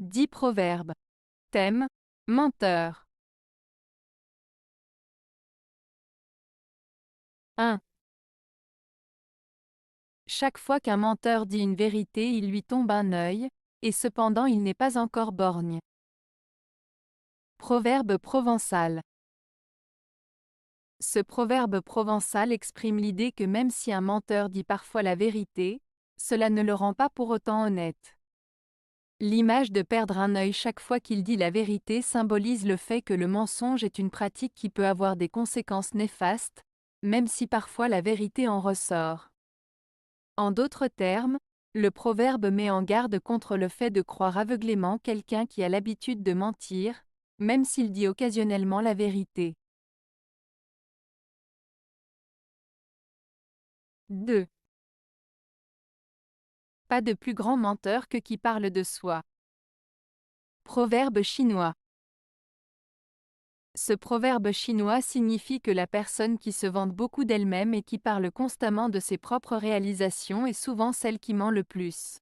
10 proverbes. Thème: menteur. 1. Chaque fois qu'un menteur dit une vérité, il lui tombe un œil, et cependant il n'est pas encore borgne. Proverbe provençal. Ce proverbe provençal exprime l'idée que même si un menteur dit parfois la vérité, cela ne le rend pas pour autant honnête. L'image de perdre un œil chaque fois qu'il dit la vérité symbolise le fait que le mensonge est une pratique qui peut avoir des conséquences néfastes, même si parfois la vérité en ressort. En d'autres termes, le proverbe met en garde contre le fait de croire aveuglément quelqu'un qui a l'habitude de mentir, même s'il dit occasionnellement la vérité. 2. Pas de plus grand menteur que qui parle de soi. Proverbe chinois. Ce proverbe chinois signifie que la personne qui se vante beaucoup d'elle-même et qui parle constamment de ses propres réalisations est souvent celle qui ment le plus.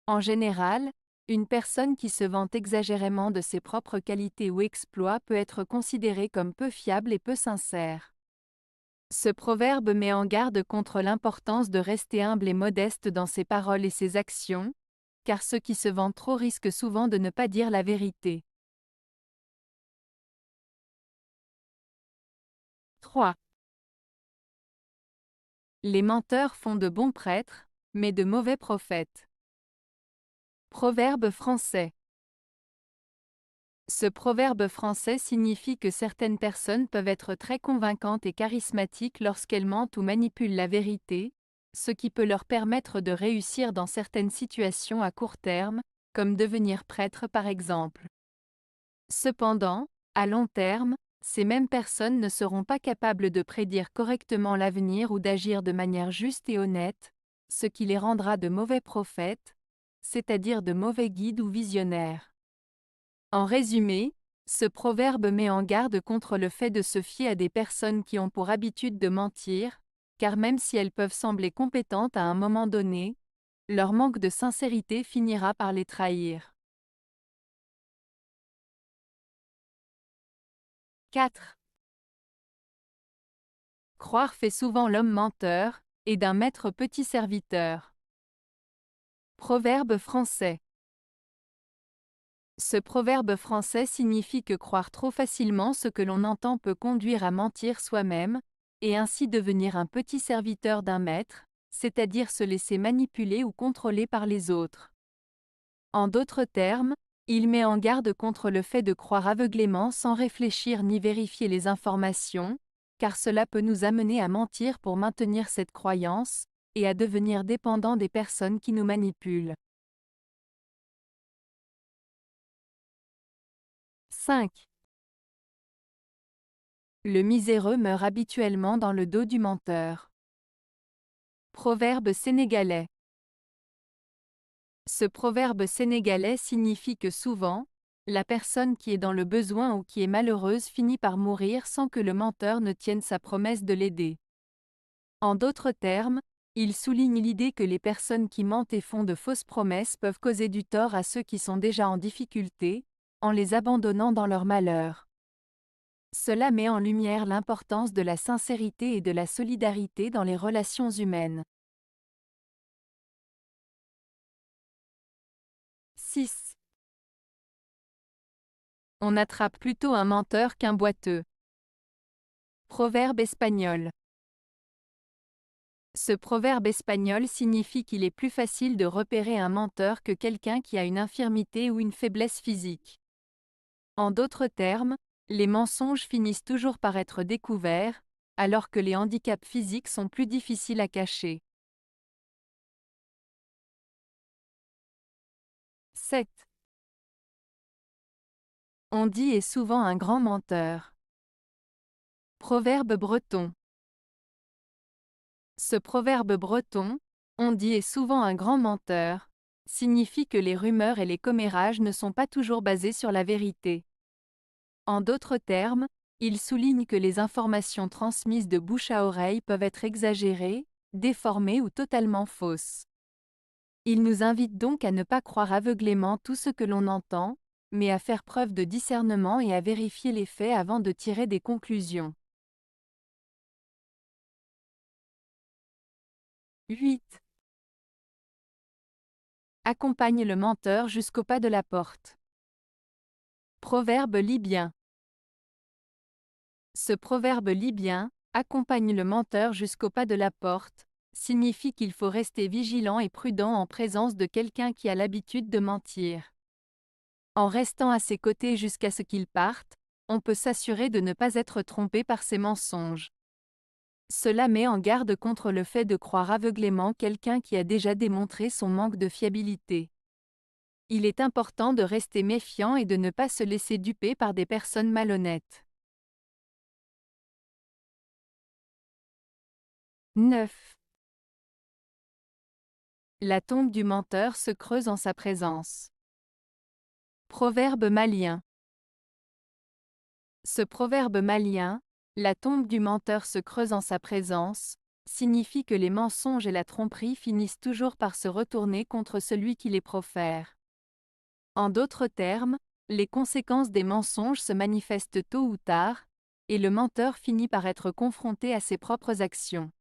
En général, une personne qui se vante exagérément de ses propres qualités ou exploits peut être considérée comme peu fiable et peu sincère. Ce proverbe met en garde contre l'importance de rester humble et modeste dans ses paroles et ses actions, car ceux qui se vantent trop risquent souvent de ne pas dire la vérité. 3. Les menteurs font de bons prêtres, mais de mauvais prophètes. Proverbe français. Ce proverbe français signifie que certaines personnes peuvent être très convaincantes et charismatiques lorsqu'elles mentent ou manipulent la vérité, ce qui peut leur permettre de réussir dans certaines situations à court terme, comme devenir prêtre par exemple. Cependant, à long terme, ces mêmes personnes ne seront pas capables de prédire correctement l'avenir ou d'agir de manière juste et honnête, ce qui les rendra de mauvais prophètes, c'est-à-dire de mauvais guides ou visionnaires. En résumé, ce proverbe met en garde contre le fait de se fier à des personnes qui ont pour habitude de mentir, car même si elles peuvent sembler compétentes à un moment donné, leur manque de sincérité finira par les trahir. 4. Croire fait souvent l'homme menteur, et d'un maître petit serviteur. Proverbe français. Ce proverbe français signifie que croire trop facilement ce que l'on entend peut conduire à mentir soi-même, et ainsi devenir un petit serviteur d'un maître, c'est-à-dire se laisser manipuler ou contrôler par les autres. En d'autres termes, il met en garde contre le fait de croire aveuglément sans réfléchir ni vérifier les informations, car cela peut nous amener à mentir pour maintenir cette croyance, et à devenir dépendants des personnes qui nous manipulent. 5. Le miséreux meurt habituellement dans le dos du menteur. Proverbe sénégalais. Ce proverbe sénégalais signifie que souvent, la personne qui est dans le besoin ou qui est malheureuse finit par mourir sans que le menteur ne tienne sa promesse de l'aider. En d'autres termes, il souligne l'idée que les personnes qui mentent et font de fausses promesses peuvent causer du tort à ceux qui sont déjà en difficulté, en les abandonnant dans leur malheur. Cela met en lumière l'importance de la sincérité et de la solidarité dans les relations humaines. 6. On attrape plutôt un menteur qu'un boiteux. Proverbe espagnol. Ce proverbe espagnol signifie qu'il est plus facile de repérer un menteur que quelqu'un qui a une infirmité ou une faiblesse physique. En d'autres termes, les mensonges finissent toujours par être découverts, alors que les handicaps physiques sont plus difficiles à cacher. 7. On dit est souvent un grand menteur. Proverbe breton. Ce proverbe breton, on dit est souvent un grand menteur, signifie que les rumeurs et les commérages ne sont pas toujours basés sur la vérité. En d'autres termes, il souligne que les informations transmises de bouche à oreille peuvent être exagérées, déformées ou totalement fausses. Il nous invite donc à ne pas croire aveuglément tout ce que l'on entend, mais à faire preuve de discernement et à vérifier les faits avant de tirer des conclusions. 8. Accompagne le menteur jusqu'au pas de la porte. Proverbe libyen. Ce proverbe libyen, accompagne le menteur jusqu'au pas de la porte, signifie qu'il faut rester vigilant et prudent en présence de quelqu'un qui a l'habitude de mentir. En restant à ses côtés jusqu'à ce qu'il parte, on peut s'assurer de ne pas être trompé par ses mensonges. Cela met en garde contre le fait de croire aveuglément quelqu'un qui a déjà démontré son manque de fiabilité. Il est important de rester méfiant et de ne pas se laisser duper par des personnes malhonnêtes. 9. La tombe du menteur se creuse en sa présence. Proverbe malien. Ce proverbe malien, la tombe du menteur se creuse en sa présence, signifie que les mensonges et la tromperie finissent toujours par se retourner contre celui qui les profère. En d'autres termes, les conséquences des mensonges se manifestent tôt ou tard, et le menteur finit par être confronté à ses propres actions.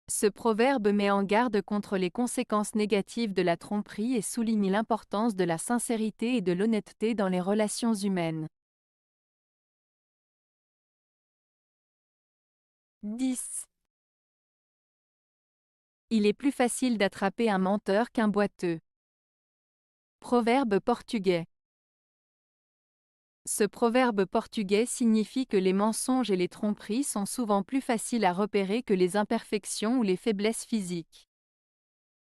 Ce proverbe met en garde contre les conséquences négatives de la tromperie et souligne l'importance de la sincérité et de l'honnêteté dans les relations humaines. 10. Il est plus facile d'attraper un menteur qu'un boiteux. Proverbe portugais. Ce proverbe portugais signifie que les mensonges et les tromperies sont souvent plus faciles à repérer que les imperfections ou les faiblesses physiques.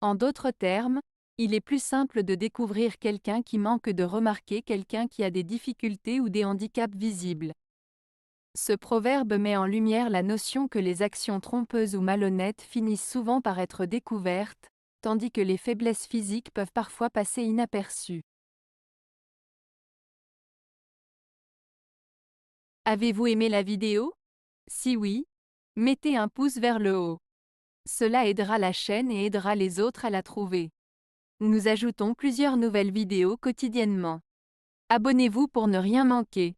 En d'autres termes, il est plus simple de découvrir quelqu'un qui ment que de remarquer quelqu'un qui a des difficultés ou des handicaps visibles. Ce proverbe met en lumière la notion que les actions trompeuses ou malhonnêtes finissent souvent par être découvertes, tandis que les faiblesses physiques peuvent parfois passer inaperçues. Avez-vous aimé la vidéo? Si oui, mettez un pouce vers le haut. Cela aidera la chaîne et aidera les autres à la trouver. Nous ajoutons plusieurs nouvelles vidéos quotidiennement. Abonnez-vous pour ne rien manquer.